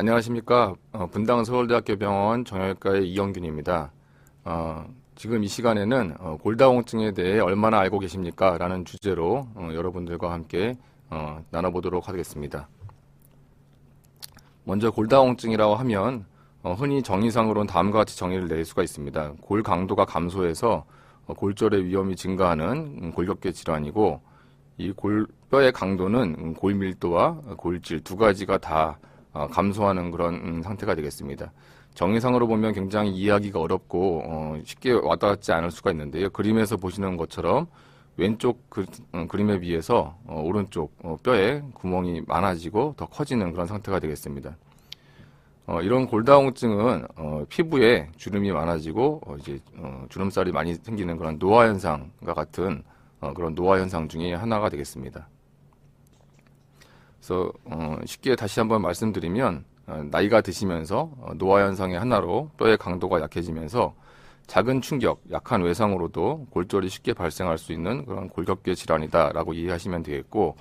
안녕하십니까. 분당 서울대학교 병원 정형외과의 이영균입니다. 지금 이 시간에는 골다공증에 대해 얼마나 알고 계십니까? 라는 주제로 여러분들과 함께 나눠보도록 하겠습니다. 먼저 골다공증이라고 하면 흔히 정의상으로는 다음과 같이 정의를 낼 수가 있습니다. 골 강도가 감소해서 골절의 위험이 증가하는 골격계 질환이고, 이 뼈의 강도는 골 밀도와 골질 두 가지가 다 감소하는 그런 상태가 되겠습니다. 정의상으로 보면 굉장히 이해하기가 어렵고 쉽게 와닿지 않을 수가 있는데요. 그림에서 보시는 것처럼 왼쪽 그림에 비해서 오른쪽 뼈에 구멍이 많아지고 더 커지는 그런 상태가 되겠습니다. 이런 골다공증은 피부에 주름이 많아지고 이제 주름살이 많이 생기는 그런 노화 현상과 같은 그런 노화 현상 중에 하나가 되겠습니다. 그래서 쉽게 다시 한번 말씀드리면 나이가 드시면서 노화 현상의 하나로 뼈의 강도가 약해지면서 작은 충격, 약한 외상으로도 골절이 쉽게 발생할 수 있는 그런 골격계 질환이다라고 이해하시면 되겠고,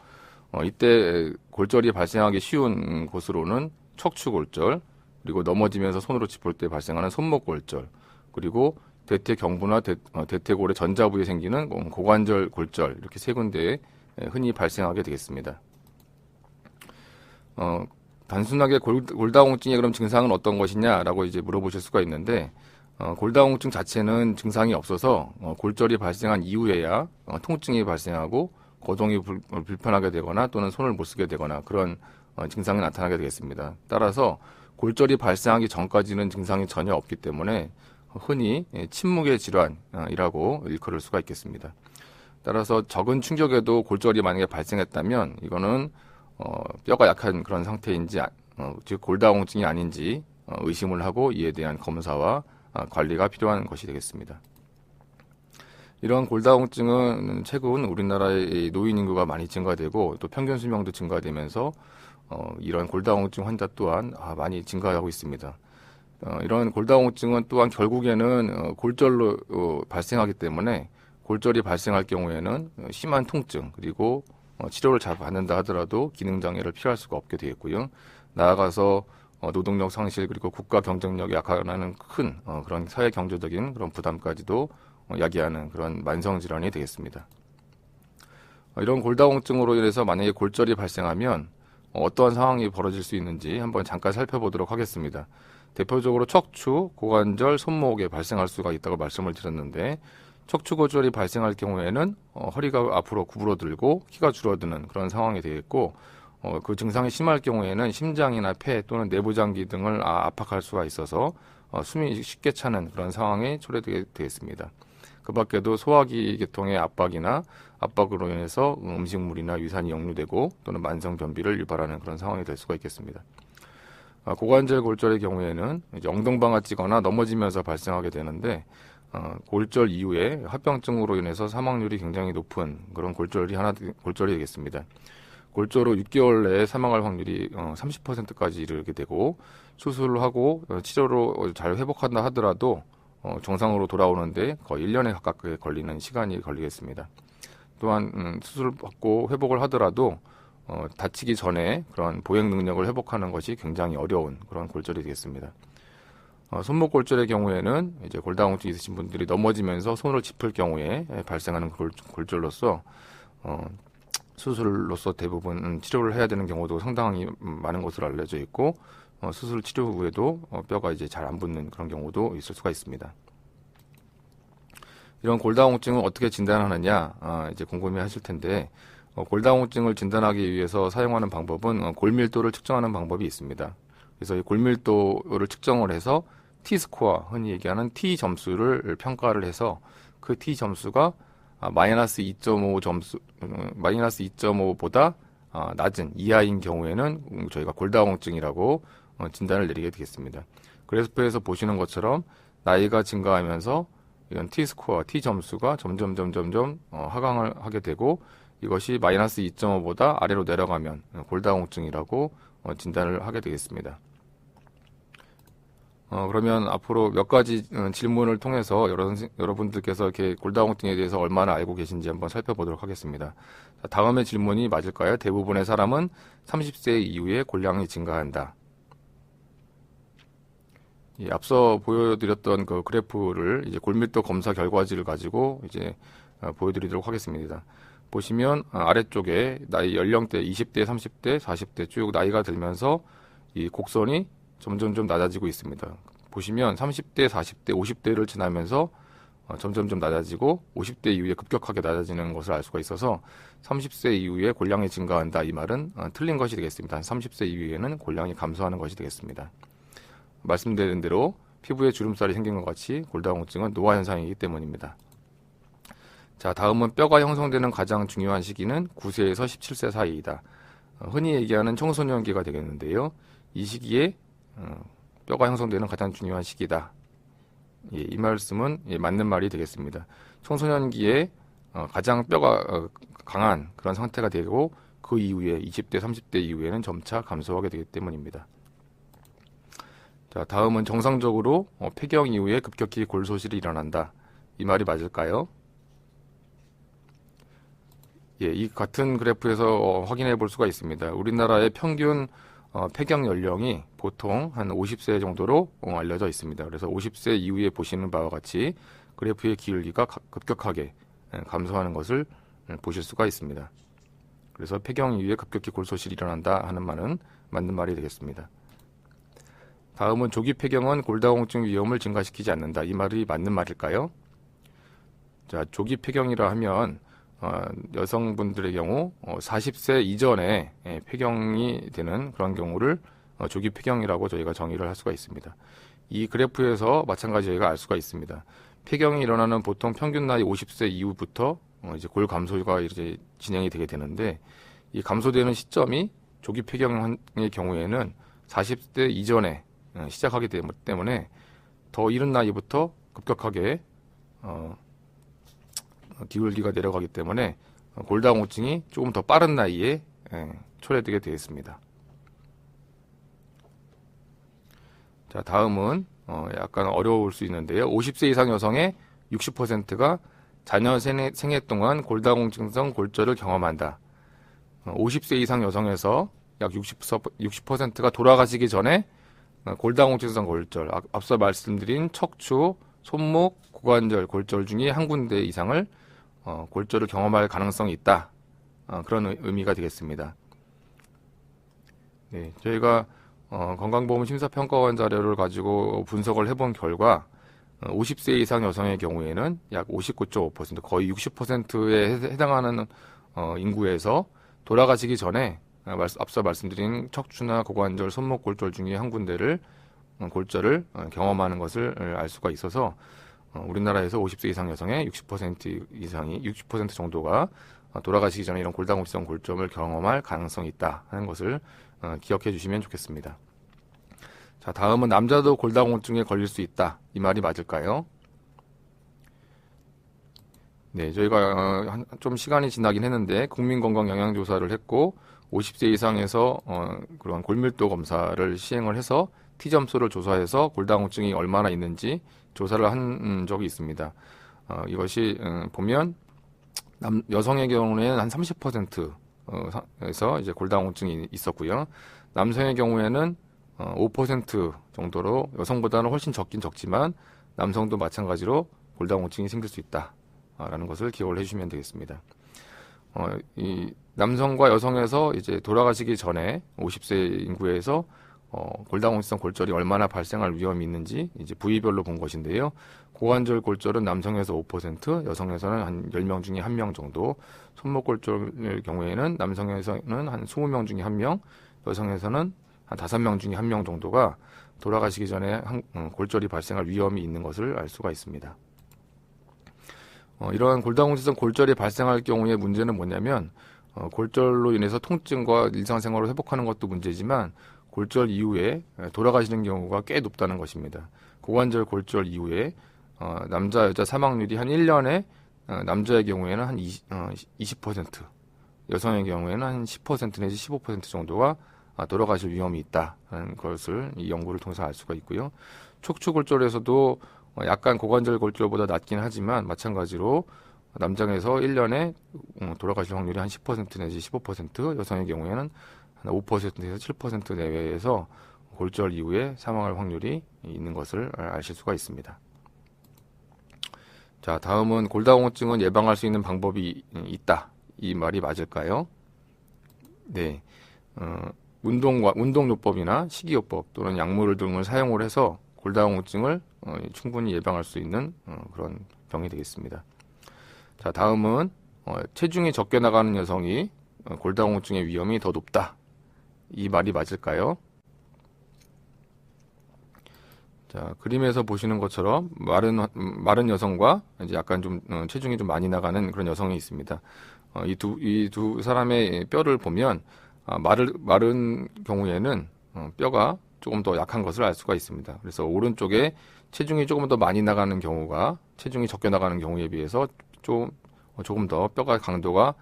이때 골절이 발생하기 쉬운 곳으로는 척추골절, 그리고 넘어지면서 손으로 짚을 때 발생하는 손목골절, 그리고 대퇴경부나 대퇴골의 전자부에 생기는 고관절 골절, 이렇게 세 군데에 흔히 발생하게 되겠습니다. 단순하게 골다공증의 그럼 증상은 어떤 것이냐라고 이제 물어보실 수가 있는데, 골다공증 자체는 증상이 없어서 골절이 발생한 이후에야 통증이 발생하고 거동이 불편하게 되거나 또는 손을 못 쓰게 되거나 그런 증상이 나타나게 되겠습니다. 따라서 골절이 발생하기 전까지는 증상이 전혀 없기 때문에 흔히 침묵의 질환이라고 일컬을 수가 있겠습니다. 따라서 적은 충격에도 골절이 만약에 발생했다면 이거는 뼈가 약한 그런 상태인지 즉 골다공증이 아닌지 의심을 하고 이에 대한 검사와 관리가 필요한 것이 되겠습니다. 이러한 골다공증은 최근 우리나라의 노인 인구가 많이 증가되고 또 평균 수명도 증가되면서 이런 골다공증 환자 또한 많이 증가하고 있습니다. 이런 골다공증은 또한 결국에는 골절로 발생하기 때문에 골절이 발생할 경우에는 심한 통증 그리고 치료를 잘 받는다 하더라도 기능장애를 피할 수가 없게 되겠고요. 나아가서 노동력 상실 그리고 국가 경쟁력이 약화하는 큰 그런 사회 경제적인 그런 부담까지도 야기하는 그런 만성 질환이 되겠습니다. 이런 골다공증으로 인해서 만약에 골절이 발생하면 어떠한 상황이 벌어질 수 있는지 한번 잠깐 살펴보도록 하겠습니다. 대표적으로 척추, 고관절, 손목에 발생할 수가 있다고 말씀을 드렸는데, 척추골절이 발생할 경우에는 허리가 앞으로 구부러들고 키가 줄어드는 그런 상황이 되겠고, 그 증상이 심할 경우에는 심장이나 폐 또는 내부장기 등을 압박할 수가 있어서 숨이 쉽게 차는 그런 상황에 초래되게 되겠습니다. 그 밖에도 소화기 계통의 압박이나 압박으로 인해서 음식물이나 위산이 역류되고 또는 만성 변비를 유발하는 그런 상황이 될 수가 있겠습니다. 고관절 골절의 경우에는 이제 엉덩방아 찌거나 넘어지면서 발생하게 되는데, 골절 이후에 합병증으로 인해서 사망률이 굉장히 높은 그런 골절이 되겠습니다. 골절 후 6개월 내에 사망할 확률이 30%까지 이르게 되고, 수술을 하고 치료로 잘 회복한다 하더라도 정상으로 돌아오는데 거의 1년에 가깝게 걸리는 시간이 걸리겠습니다. 또한 수술을 받고 회복을 하더라도 다치기 전에 그런 보행 능력을 회복하는 것이 굉장히 어려운 그런 골절이 되겠습니다. 손목 골절의 경우에는 이제 골다공증 있으신 분들이 넘어지면서 손을 짚을 경우에 발생하는 골절로서 수술로서 대부분 치료를 해야 되는 경우도 상당히 많은 것으로 알려져 있고, 수술 치료 후에도 뼈가 이제 잘 안 붙는 그런 경우도 있을 수가 있습니다. 이런 골다공증을 어떻게 진단하느냐 이제 궁금해하실 텐데, 골다공증을 진단하기 위해서 사용하는 방법은 골밀도를 측정하는 방법이 있습니다. 그래서 이 골밀도를 측정을 해서 T스코어, 흔히 얘기하는 T 점수를 평가를 해서 그 T 점수가 마이너스 2.5 점수, 마이너스 2.5보다 낮은 이하인 경우에는 저희가 골다공증이라고 진단을 내리게 되겠습니다. 그래프에서 보시는 것처럼 나이가 증가하면서 이런 T스코어, T 점수가 점점 하강을 하게 되고, 이것이 마이너스 2.5보다 아래로 내려가면 골다공증이라고 진단을 하게 되겠습니다. 그러면 앞으로 몇 가지 질문을 통해서 여러분들께서 이렇게 골다공증에 대해서 얼마나 알고 계신지 한번 살펴보도록 하겠습니다. 자, 다음의 질문이 맞을까요? 대부분의 사람은 30세 이후에 골량이 증가한다. 앞서 보여드렸던 그 그래프를 이제 골밀도 검사 결과지를 가지고 이제 보여드리도록 하겠습니다. 보시면 아래쪽에 나이 연령대 20대, 30대, 40대 쭉 나이가 들면서 이 곡선이 점점 좀 낮아지고 있습니다. 보시면 30대, 40대, 50대를 지나면서 점점 좀 낮아지고 50대 이후에 급격하게 낮아지는 것을 알 수가 있어서 30세 이후에 골량이 증가한다 이 말은 틀린 것이 되겠습니다. 30세 이후에는 골량이 감소하는 것이 되겠습니다. 말씀드린 대로 피부에 주름살이 생긴 것 같이 골다공증은 노화 현상이기 때문입니다. 자, 다음은 뼈가 형성되는 가장 중요한 시기는 9세에서 17세 사이이다. 흔히 얘기하는 청소년기가 되겠는데요. 이 시기에 뼈가 형성되는 가장 중요한 시기다. 이 말씀은 맞는 말이 되겠습니다. 청소년기에 가장 뼈가 강한 그런 상태가 되고 그 이후에 20대, 30대 이후에는 점차 감소하게 되기 때문입니다. 자, 다음은 정상적으로 폐경 이후에 급격히 골소실이 일어난다. 이 말이 맞을까요? 이 같은 그래프에서 확인해 볼 수가 있습니다. 우리나라의 평균 폐경 연령이 보통 한 50세 정도로 알려져 있습니다. 그래서 50세 이후에 보시는 바와 같이 그래프의 기울기가 급격하게 감소하는 것을 보실 수가 있습니다. 그래서 폐경 이후에 급격히 골소실이 일어난다 하는 말은 맞는 말이 되겠습니다. 다음은 조기 폐경은 골다공증 위험을 증가시키지 않는다. 이 말이 맞는 말일까요? 자, 조기 폐경이라 하면 여성분들의 경우 40세 이전에 폐경이 되는 그런 경우를 조기 폐경이라고 저희가 정의를 할 수가 있습니다. 이 그래프에서 마찬가지 저희가 알 수가 있습니다. 폐경이 일어나는 보통 평균 나이 50세 이후부터 이제 골 감소가 이제 진행이 되게 되는데 이 감소되는 시점이 조기 폐경의 경우에는 40대 이전에 시작하기 때문에 더 이른 나이부터 급격하게 기울기가 내려가기 때문에 골다공증이 조금 더 빠른 나이에 초래되게 되어 있습니다. 자, 다음은 약간 어려울 수 있는데요. 50세 이상 여성의 60%가 자녀 생애 동안 골다공증성 골절을 경험한다. 50세 이상 여성에서 약 60%가 돌아가시기 전에 골다공증성 골절, 앞서 말씀드린 척추, 손목, 고관절 골절 중에 한 군데 이상을 골절을 경험할 가능성이 있다. 그런 의미가 되겠습니다. 네, 저희가 건강보험 심사평가원 자료를 가지고 분석을 해본 결과 50세 이상 여성의 경우에는 약 59.5%, 거의 60%에 해당하는 인구에서 돌아가시기 전에 앞서 말씀드린 척추나 고관절, 손목 골절 중에 한 군데를 골절을 경험하는 것을 알 수가 있어서 우리나라에서 50세 이상 여성의 60% 이상이 60% 정도가 돌아가시기 전에 이런 골다공증성 골절을 경험할 가능성이 있다 하는 것을 기억해 주시면 좋겠습니다. 자, 다음은 남자도 골다공증에 걸릴 수 있다. 이 말이 맞을까요? 네, 저희가 좀 시간이 지나긴 했는데 국민건강영양조사를 했고 50세 이상에서 그런 골밀도 검사를 시행을 해서 T점수를 조사해서 골다공증이 얼마나 있는지 조사를 한 적이 있습니다. 이것이 보면 여성의 경우에는 한 30%에서 이제 골다공증이 있었고요. 남성의 경우에는 5% 정도로 여성보다는 훨씬 적긴 적지만 남성도 마찬가지로 골다공증이 생길 수 있다라는 것을 기억을 해주시면 되겠습니다. 이 남성과 여성에서 이제 돌아가시기 전에 50세 인구에서 골다공증성 골절이 얼마나 발생할 위험이 있는지 이제 부위별로 본 것인데요. 고관절 골절은 남성에서 5%, 여성에서는 한 10명 중에 1명 정도, 손목 골절의 경우에는 남성에서는 한 20명 중에 1명, 여성에서는 한 5명 중에 1명 정도가 돌아가시기 전에 골절이 발생할 위험이 있는 것을 알 수가 있습니다. 이러한 골다공증성 골절이 발생할 경우의 문제는 뭐냐면 골절로 인해서 통증과 일상생활을 회복하는 것도 문제지만 골절 이후에 돌아가시는 경우가 꽤 높다는 것입니다. 고관절 골절 이후에 남자, 여자 사망률이 한 1년에 남자의 경우에는 한 20%, 여성의 경우에는 한 10% 내지 15% 정도가 돌아가실 위험이 있다는 것을 이 연구를 통해서 알 수가 있고요. 척추 골절에서도 약간 고관절 골절보다 낮긴 하지만 마찬가지로 남성에서 1년에 돌아가실 확률이 한 10% 내지 15%, 여성의 경우에는 한 5%에서 7% 내외에서 골절 이후에 사망할 확률이 있는 것을 아실 수가 있습니다. 자, 다음은 골다공증은 예방할 수 있는 방법이 있다. 이 말이 맞을까요? 네. 운동요법이나 식이요법 또는 약물 등을 사용을 해서 골다공증을 충분히 예방할 수 있는 그런 병이 되겠습니다. 자, 다음은 체중이 적게 나가는 여성이 골다공증의 위험이 더 높다. 이 말이 맞을까요? 자, 그림에서 보시는 것처럼 마른 여성과 이제 약간 좀 체중이 좀 많이 나가는 그런 여성이 있습니다. 이 두 사람의 뼈를 보면 마른 경우에는 뼈가 조금 더 약한 것을 알 수가 있습니다. 그래서 오른쪽에 체중이 조금 더 많이 나가는 경우가 체중이 적게 나가는 경우에 비해서 조금 더 뼈가 강도가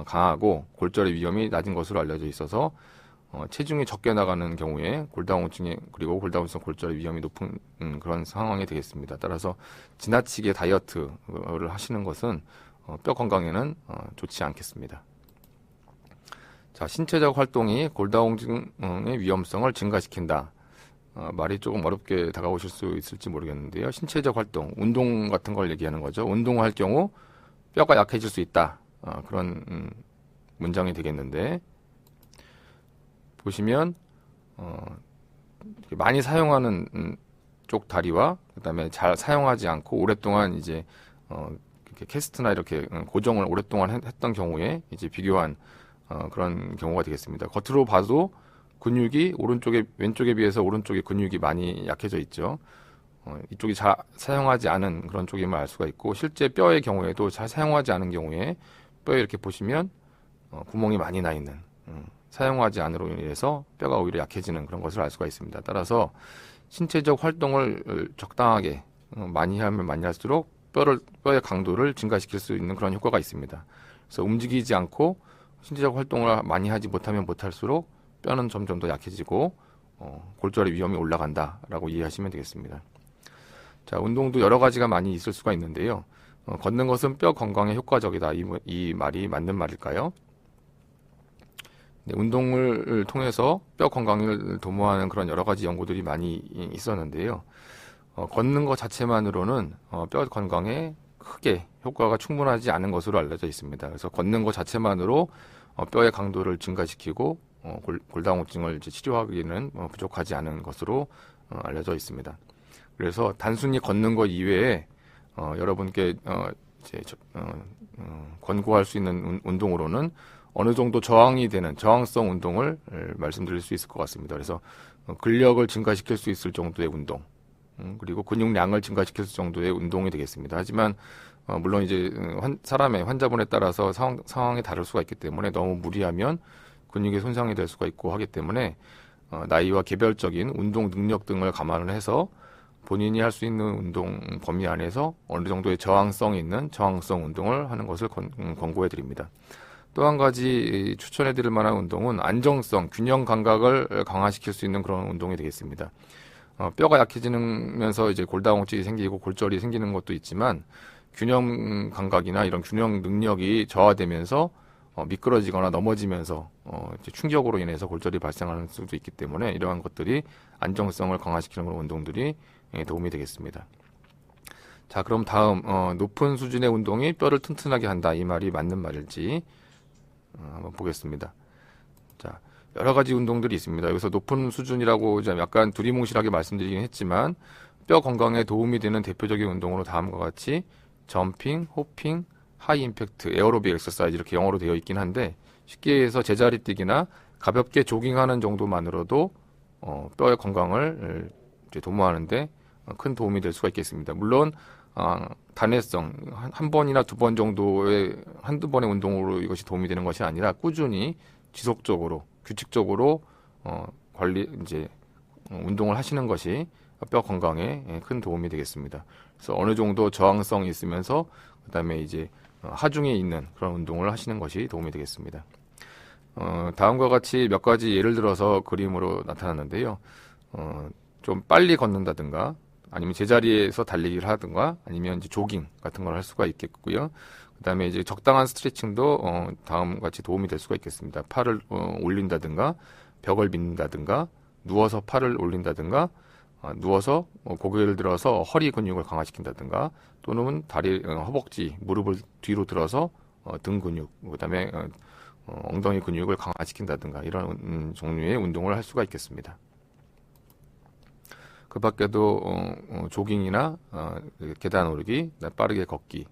강하고 골절의 위험이 낮은 것으로 알려져 있어서 체중이 적게 나가는 경우에 그리고 골다공증 골절의 위험이 높은 그런 상황이 되겠습니다. 따라서 지나치게 다이어트를 하시는 것은 뼈 건강에는 좋지 않겠습니다. 자, 신체적 활동이 골다공증의 위험성을 증가시킨다. 말이 조금 어렵게 다가오실 수 있을지 모르겠는데요. 신체적 활동, 운동 같은 걸 얘기하는 거죠. 운동할 경우 뼈가 약해질 수 있다. 그런 문장이 되겠는데, 보시면 많이 사용하는 쪽 다리와 그다음에 잘 사용하지 않고 오랫동안 이제 이렇게 캐스트나 이렇게 고정을 오랫동안 했던 경우에 이제 비교한 그런 경우가 되겠습니다. 겉으로 봐도 근육이 왼쪽에 비해서 오른쪽에 근육이 많이 약해져 있죠. 이쪽이 잘 사용하지 않은 그런 쪽임을 알 수가 있고, 실제 뼈의 경우에도 잘 사용하지 않은 경우에 뼈에 이렇게 보시면 구멍이 많이 나 있는, 사용하지 않으로 인해서 뼈가 오히려 약해지는 그런 것을 알 수가 있습니다. 따라서 신체적 활동을 적당하게 많이 하면 많이 할수록 뼈의 강도를 증가시킬 수 있는 그런 효과가 있습니다. 그래서 움직이지 않고 신체적 활동을 많이 하지 못하면 못할수록 뼈는 점점 더 약해지고 골절의 위험이 올라간다라고 이해하시면 되겠습니다. 자, 운동도 여러 가지가 많이 있을 수가 있는데요. 걷는 것은 뼈 건강에 효과적이다. 이 말이 맞는 말일까요? 네, 운동을 통해서 뼈 건강을 도모하는 그런 여러 가지 연구들이 많이 있었는데요. 걷는 것 자체만으로는 뼈 건강에 크게 효과가 충분하지 않은 것으로 알려져 있습니다. 그래서 걷는 것 자체만으로 뼈의 강도를 증가시키고 골다공증을 이제 치료하기는 부족하지 않은 것으로 알려져 있습니다. 그래서 단순히 걷는 것 이외에 여러분께 권고할 수 있는 운동으로는 어느 정도 저항이 되는 저항성 운동을 말씀드릴 수 있을 것 같습니다. 그래서 근력을 증가시킬 수 있을 정도의 운동, 그리고 근육량을 증가시킬 수 정도의 운동이 되겠습니다. 하지만 물론 이제 환자분에 따라서 상황이 다를 수가 있기 때문에 너무 무리하면 근육에 손상이 될 수가 있고 하기 때문에 나이와 개별적인 운동 능력 등을 감안을 해서 본인이 할 수 있는 운동 범위 안에서 어느 정도의 저항성이 있는 저항성 운동을 하는 것을 권고해 드립니다. 또 한 가지 추천해 드릴 만한 운동은 안정성, 균형 감각을 강화시킬 수 있는 그런 운동이 되겠습니다. 뼈가 약해지면서 이제 골다공증이 생기고 골절이 생기는 것도 있지만 균형 감각이나 이런 균형 능력이 저하되면서 미끄러지거나 넘어지면서 이제 충격으로 인해서 골절이 발생하는 수도 있기 때문에 이러한 것들이 안정성을 강화시키는 그런 운동들이 도움이 되겠습니다. 자, 그럼 다음 높은 수준의 운동이 뼈를 튼튼하게 한다. 이 말이 맞는 말일지 한번 보겠습니다. 자, 여러 가지 운동들이 있습니다. 여기서 높은 수준이라고 약간 두리뭉실하게 말씀드리긴 했지만 뼈 건강에 도움이 되는 대표적인 운동으로 다음과 같이 점핑, 호핑, 하이 임팩트, 에어로빅 엑서사이즈 이렇게 영어로 되어 있긴 한데 쉽게 해서 제자리 뛰기나 가볍게 조깅하는 정도만으로도 뼈의 건강을 이제 도모하는데 큰 도움이 될 수가 있겠습니다. 물론 단회성 한 번이나 두 번 정도의 한두 번의 운동으로 이것이 도움이 되는 것이 아니라 꾸준히 지속적으로 규칙적으로 운동을 하시는 것이 뼈 건강에 큰 도움이 되겠습니다. 그래서 어느 정도 저항성이 있으면서 그다음에 이제 하중에 있는 그런 운동을 하시는 것이 도움이 되겠습니다. 다음과 같이 몇 가지 예를 들어서 그림으로 나타났는데요. 좀 빨리 걷는다든가 아니면 제자리에서 달리기를 하든가 아니면 이제 조깅 같은 걸 할 수가 있겠고요. 그다음에 이제 적당한 스트레칭도 다음과 같이 도움이 될 수가 있겠습니다. 팔을 올린다든가 벽을 민다든가 누워서 팔을 올린다든가, 누워서 고개를 들어서 허리 근육을 강화시킨다든가, 또는 다리, 허벅지, 무릎을 뒤로 들어서 등 근육, 그다음에 엉덩이 근육을 강화시킨다든가 이런 종류의 운동을 할 수가 있겠습니다. 그 밖에도 조깅이나 계단 오르기, 빠르게 걷기,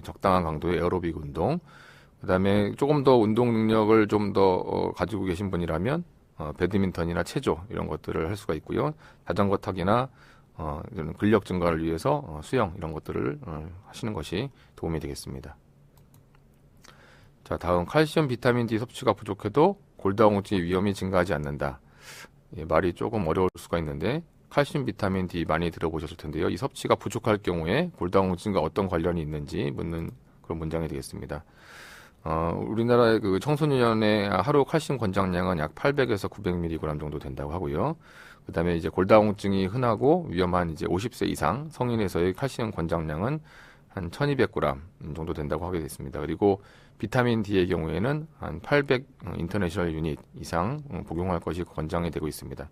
적당한 강도의 에어로빅 운동, 그다음에 조금 더 운동 능력을 좀 더 가지고 계신 분이라면 배드민턴이나 체조 이런 것들을 할 수가 있고요. 자전거 타기나 이런 근력 증가를 위해서 수영 이런 것들을 하시는 것이 도움이 되겠습니다. 자, 다음 칼슘, 비타민 D 섭취가 부족해도 골다공증의 위험이 증가하지 않는다. 예, 말이 조금 어려울 수가 있는데 칼슘, 비타민 D 많이 들어보셨을 텐데요. 이 섭취가 부족할 경우에 골다공증과 어떤 관련이 있는지 묻는 그런 문장이 되겠습니다. 우리나라의 그 청소년의 하루 칼슘 권장량은 약 800에서 900mg 정도 된다고 하고요. 그다음에 이제 골다공증이 흔하고 위험한 이제 50세 이상 성인에서의 칼슘 권장량은 한 1200g 정도 된다고 하게 됐습니다. 그리고 비타민 D의 경우에는 한 800 인터내셔널 유닛 이상 복용할 것이 권장이 되고 있습니다.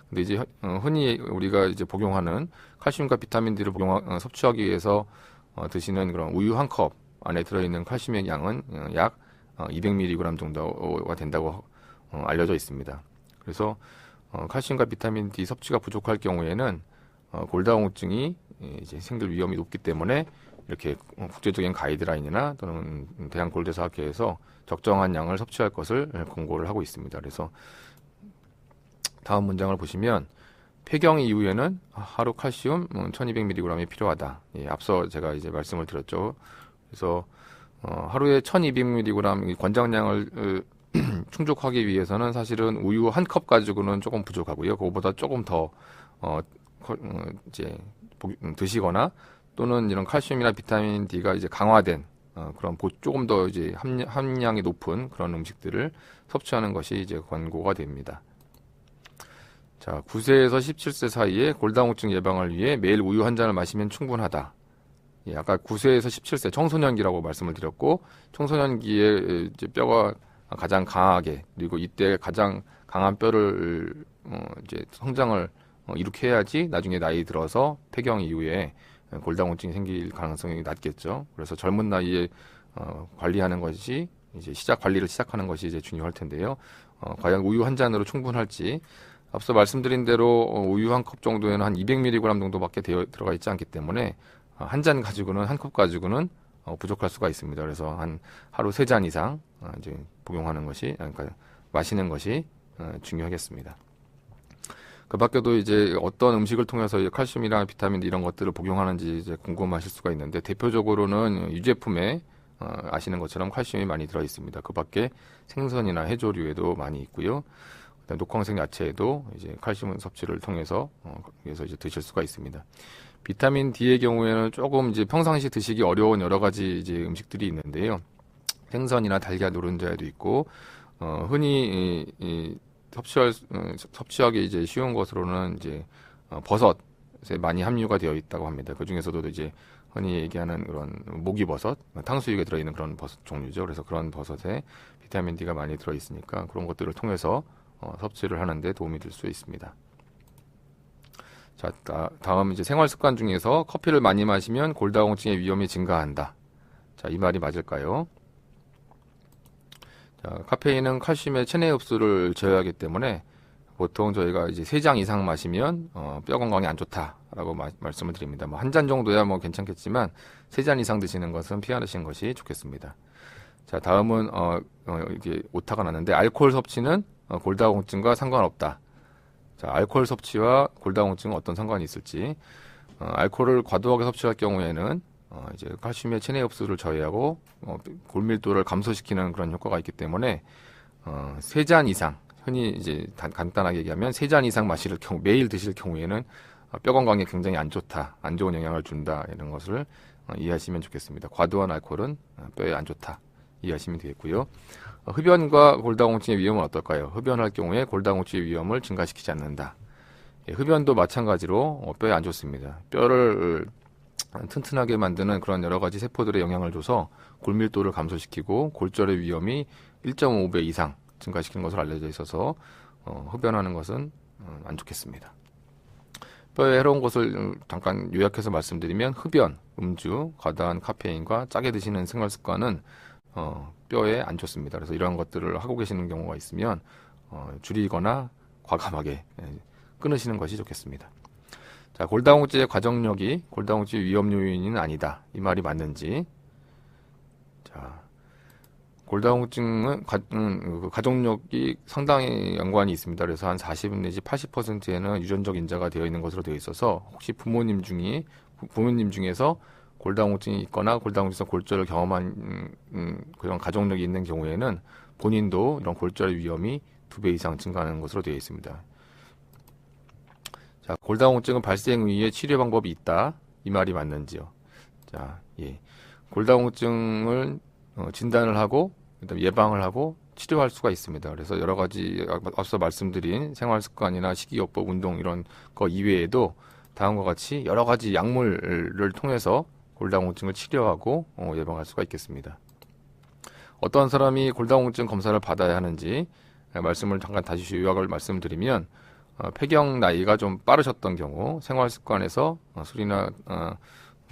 근데 이제 흔히 우리가 이제 복용하는 칼슘과 비타민 D를 섭취하기 위해서 드시는 그런 우유 한 컵 안에 들어있는 칼슘의 양은 약 200mg 정도가 된다고 알려져 있습니다. 그래서 칼슘과 비타민 D 섭취가 부족할 경우에는 골다공증이 이제 생길 위험이 높기 때문에 이렇게 국제적인 가이드라인이나 또는 대한골대사학회에서 적정한 양을 섭취할 것을 권고를 하고 있습니다. 그래서 다음 문장을 보시면 폐경 이후에는 하루 칼슘 1200mg이 필요하다. 예, 앞서 제가 이제 말씀을 드렸죠. 그래서 하루에 1200mg 권장량을 충족하기 위해서는 사실은 우유 한 컵 가지고는 조금 부족하고요. 그거보다 조금 더 이제 드시거나 또는 이런 칼슘이나 비타민 D가 이제 강화된 그런 조금 더 이제 함량이 높은 그런 음식들을 섭취하는 것이 이제 권고가 됩니다. 자, 9세에서 17세 사이에 골다공증 예방을 위해 매일 우유 한 잔을 마시면 충분하다. 예, 아까 9세에서 17세 청소년기라고 말씀을 드렸고, 청소년기에 이제 뼈가 가장 강하게, 그리고 이때 가장 강한 뼈를 이제 성장을 이렇게 해야지 나중에 나이 들어서 폐경 이후에 골다공증이 생길 가능성이 낮겠죠. 그래서 젊은 나이에 관리하는 것이 이제 관리를 시작하는 것이 이제 중요할 텐데요. 과연 우유 한 잔으로 충분할지. 앞서 말씀드린 대로 우유 한 컵 정도에는 한 200mg 정도밖에 들어가 있지 않기 때문에 한 잔 가지고는 한 컵 가지고는 부족할 수가 있습니다. 그래서 한 하루 3잔 이상 이제 복용하는 것이 그러니까 마시는 것이 중요하겠습니다. 그 밖에도 이제 어떤 음식을 통해서 칼슘이나 비타민 이런 것들을 복용하는지 이제 궁금하실 수가 있는데 대표적으로는 유제품에 아시는 것처럼 칼슘이 많이 들어 있습니다. 그 밖에 생선이나 해조류에도 많이 있고요. 녹황색 야채에도 이제 칼슘 섭취를 통해서 그래서 이제 드실 수가 있습니다. 비타민 D의 경우에는 조금 이제 평상시 드시기 어려운 여러 가지 이제 음식들이 있는데요. 생선이나 달걀 노른자에도 있고 흔히 섭취하기 이제 쉬운 것으로는 이제 버섯에 많이 함유가 되어 있다고 합니다. 그 중에서도 이제 흔히 얘기하는 그런 모기버섯, 탕수육에 들어있는 그런 버섯 종류죠. 그래서 그런 버섯에 비타민 D가 많이 들어 있으니까 그런 것들을 통해서 섭취를 하는데 도움이 될 수 있습니다. 자, 다음 이제 생활 습관 중에서 커피를 많이 마시면 골다공증의 위험이 증가한다. 자, 이 말이 맞을까요? 자, 카페인은 칼슘의 체내 흡수를 제어하기 때문에 보통 저희가 이제 3잔 이상 마시면 뼈 건강에 안 좋다라고 말씀을 드립니다. 뭐 한 잔 정도야 뭐 괜찮겠지만 3잔 이상 드시는 것은 피하시는 것이 좋겠습니다. 자, 다음은 이게 오타가 났는데 알코올 섭취는 골다공증과 상관없다. 자, 알코올 섭취와 골다공증은 어떤 상관이 있을지. 알코올을 과도하게 섭취할 경우에는 이제 칼슘의 체내 흡수를 저해하고 골밀도를 감소시키는 그런 효과가 있기 때문에 3잔 이상, 흔히 이제 간단하게 얘기하면 3잔 이상 마실 경우, 매일 드실 경우에는 뼈 건강에 굉장히 안 좋다, 안 좋은 영향을 준다 이런 것을 이해하시면 좋겠습니다. 과도한 알코올은 뼈에 안 좋다 이해하시면 되겠고요. 흡연과 골다공증의 위험은 어떨까요? 흡연할 경우에 골다공증의 위험을 증가시키지 않는다. 흡연도 마찬가지로 뼈에 안 좋습니다. 뼈를 튼튼하게 만드는 그런 여러 가지 세포들의 영향을 줘서 골밀도를 감소시키고 골절의 위험이 1.5배 이상 증가시키는 것으로 알려져 있어서 흡연하는 것은 안 좋겠습니다. 뼈에 해로운 것을 잠깐 요약해서 말씀드리면 흡연, 음주, 과다한 카페인과 짜게 드시는 생활 습관은 뼈에 안 좋습니다. 그래서 이러한 것들을 하고 계시는 경우가 있으면 줄이거나 과감하게 끊으시는 것이 좋겠습니다. 자, 골다공증의 가족력이 골다공증 위험 요인은 아니다. 이 말이 맞는지. 자, 골다공증은 가족력이 상당히 연관이 있습니다. 그래서 한 40 내지 80%에는 유전적 인자가 되어 있는 것으로 되어 있어서 혹시 부모님 중에서 골다공증이 있거나 골다공증성 골절을 경험한 그런 가족력이 있는 경우에는 본인도 이런 골절 위험이 2배 이상 증가하는 것으로 되어 있습니다. 자, 골다공증은 발생 후에 치료 방법이 있다. 이 말이 맞는지요? 자, 예. 골다공증을 진단을 하고 그다음에 예방을 하고 치료할 수가 있습니다. 그래서 여러 가지 앞서 말씀드린 생활 습관이나 식이요법, 운동 이런 거 이외에도 다음과 같이 여러 가지 약물을 통해서 골다공증을 치료하고 예방할 수가 있겠습니다. 어떤 사람이 골다공증 검사를 받아야 하는지 말씀을 잠깐 다시 요약을 말씀드리면 폐경 나이가 좀 빠르셨던 경우, 생활 습관에서 술이나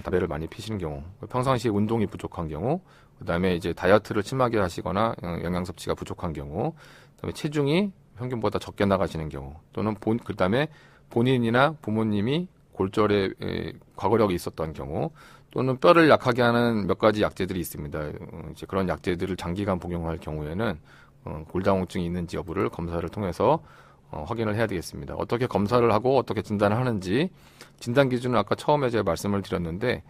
담배를 많이 피시는 경우, 평상시에 운동이 부족한 경우, 그다음에 이제 다이어트를 심하게 하시거나 영양 섭취가 부족한 경우, 그다음에 체중이 평균보다 적게 나가시는 경우, 또는 그다음에 본인이나 부모님이 골절에 과거력이 있었던 경우, 또는 뼈를 약하게 하는 몇 가지 약제들이 있습니다. 이제 그런 약제들을 장기간 복용할 경우에는 골다공증이 있는지 여부를 검사를 통해서 확인을 해야 되겠습니다. 어떻게 검사를 하고 어떻게 진단을 하는지 진단 기준은 아까 처음에 제가 말씀을 드렸는데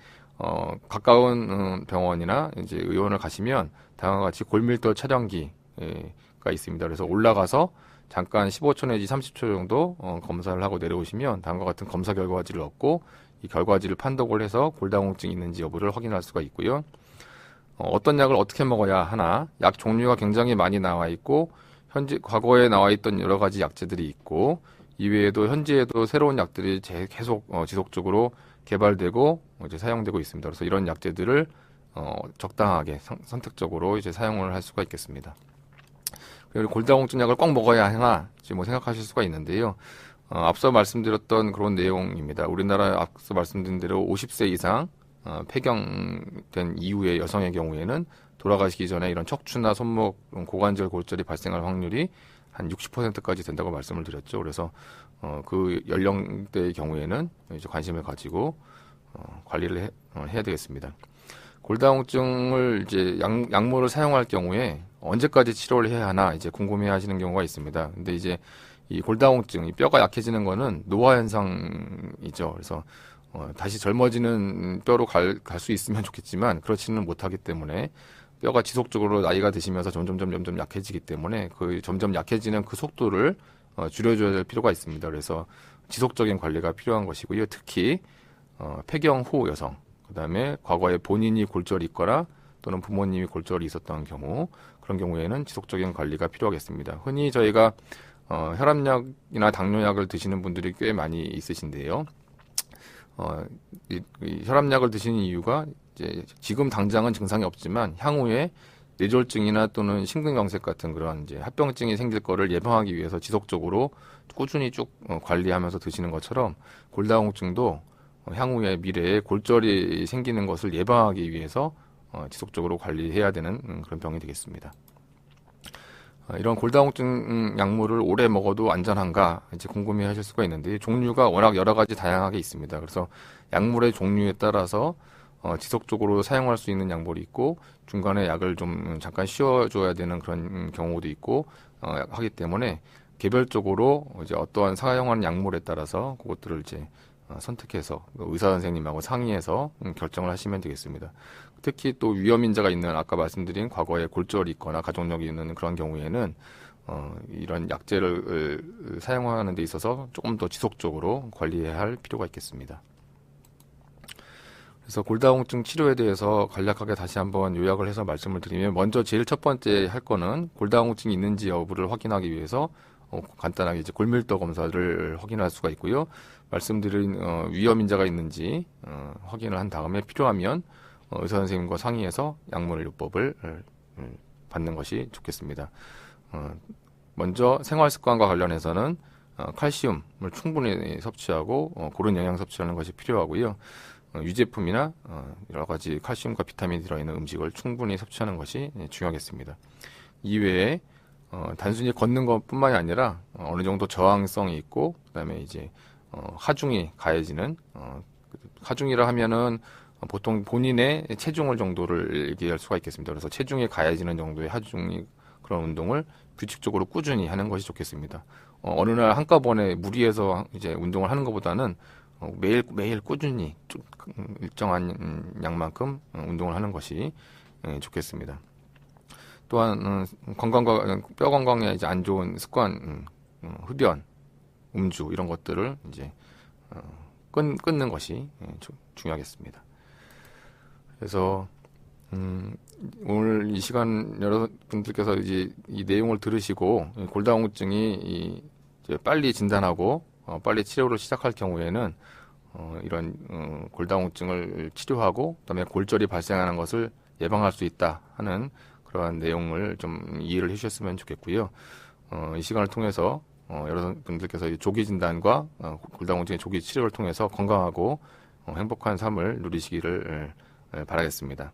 가까운 병원이나 이제 의원을 가시면 다음과 같이 골밀도 촬영기가 있습니다. 그래서 올라가서 잠깐 15초 내지 30초 정도 검사를 하고 내려오시면 다음과 같은 검사 결과지를 얻고 이 결과지를 판독을 해서 골다공증이 있는지 여부를 확인할 수가 있고요. 어떤 약을 어떻게 먹어야 하나, 약 종류가 굉장히 많이 나와 있고 과거에 나와 있던 여러 가지 약제들이 있고 이외에도 현재에도 새로운 약들이 계속 지속적으로 개발되고 이제 사용되고 있습니다. 그래서 이런 약제들을 적당하게 선택적으로 이제 사용을 할 수가 있겠습니다. 그리고 골다공증 약을 꼭 먹어야 하나 지금 생각하실 수가 있는데요. 앞서 말씀드렸던 그런 내용입니다. 우리나라 앞서 말씀드린 대로 50세 이상 폐경된 이후의 여성의 경우에는 돌아가시기 전에 이런 척추나 손목, 고관절 골절이 발생할 확률이 한 60%까지 된다고 말씀을 드렸죠. 그래서 그 연령대의 경우에는 이제 관심을 가지고 관리를 해야 되겠습니다. 골다공증을 이제 약물을 사용할 경우에 언제까지 치료를 해야 하나 이제 궁금해하시는 경우가 있습니다. 근데 이제 이 골다공증, 이 뼈가 약해지는 거는 노화 현상이죠. 그래서 다시 젊어지는 뼈로 갈 수 있으면 좋겠지만 그렇지는 못하기 때문에 뼈가 지속적으로 나이가 드시면서 점점 약해지기 때문에 그 점점 약해지는 그 속도를 줄여줘야 될 필요가 있습니다. 그래서 지속적인 관리가 필요한 것이고요. 특히 폐경 후 여성, 그다음에 과거에 본인이 골절이 있거나 또는 부모님이 골절이 있었던 경우 그런 경우에는 지속적인 관리가 필요하겠습니다. 흔히 저희가 혈압약이나 당뇨약을 드시는 분들이 꽤 많이 있으신데요. 이 혈압약을 드시는 이유가 이제 지금 당장은 증상이 없지만 향후에 뇌졸중이나 또는 심근경색 같은 그런 이제 합병증이 생길 거를 예방하기 위해서 지속적으로 꾸준히 쭉 관리하면서 드시는 것처럼 골다공증도 향후에 미래에 골절이 생기는 것을 예방하기 위해서 지속적으로 관리해야 되는 그런 병이 되겠습니다. 이런 골다공증 약물을 오래 먹어도 안전한가 이제 궁금해 하실 수가 있는데 종류가 워낙 여러 가지 다양하게 있습니다. 그래서 약물의 종류에 따라서 지속적으로 사용할 수 있는 약물이 있고 중간에 약을 좀 잠깐 쉬어줘야 되는 그런 경우도 있고 하기 때문에 개별적으로 이제 어떠한 사용하는 약물에 따라서 그것들을 이제 선택해서 의사 선생님하고 상의해서 결정을 하시면 되겠습니다. 특히 또 위험 인자가 있는 아까 말씀드린 과거에 골절이 있거나 가족력이 있는 그런 경우에는 이런 약제를 사용하는 데 있어서 조금 더 지속적으로 관리해야 할 필요가 있겠습니다. 그래서 골다공증 치료에 대해서 간략하게 다시 한번 요약을 해서 말씀을 드리면 먼저 제일 첫 번째 할 거는 골다공증이 있는지 여부를 확인하기 위해서 간단하게 이제 골밀도 검사를 확인할 수가 있고요. 말씀드린 위험 인자가 있는지 확인을 한 다음에 필요하면 의사 선생님과 상의해서 약물 요법을 받는 것이 좋겠습니다. 먼저 생활 습관과 관련해서는 칼슘을 충분히 섭취하고 고른 영양 섭취하는 것이 필요하고요. 유제품이나 여러 가지 칼슘과 비타민이 들어있는 음식을 충분히 섭취하는 것이 중요하겠습니다. 이외에 단순히 걷는 것뿐만이 아니라 어느 정도 저항성이 있고 그다음에 이제 하중이 가해지는 하중이라 하면은 보통 본인의 체중을 정도를 얘기할 수가 있겠습니다. 그래서 체중이 가해지는 정도의 하중이 그런 운동을 규칙적으로 꾸준히 하는 것이 좋겠습니다. 어느 날 한꺼번에 무리해서 이제 운동을 하는 것보다는 매일 꾸준히 일정한 양만큼 운동을 하는 것이 좋겠습니다. 또한 건강과 뼈 건강에 이제 안 좋은 습관, 흡연, 음주 이런 것들을 이제 끊는 것이 중요하겠습니다. 그래서 오늘 이 시간 여러분들께서 이제 이 내용을 들으시고 골다공증이 이제 빨리 진단하고 빨리 치료를 시작할 경우에는 이런 골다공증을 치료하고 그다음에 골절이 발생하는 것을 예방할 수 있다 하는 그러한 내용을 좀 이해를 해주셨으면 좋겠고요. 이 시간을 통해서 여러분들께서 조기 진단과 골다공증의 조기 치료를 통해서 건강하고 행복한 삶을 누리시기를 바라겠습니다.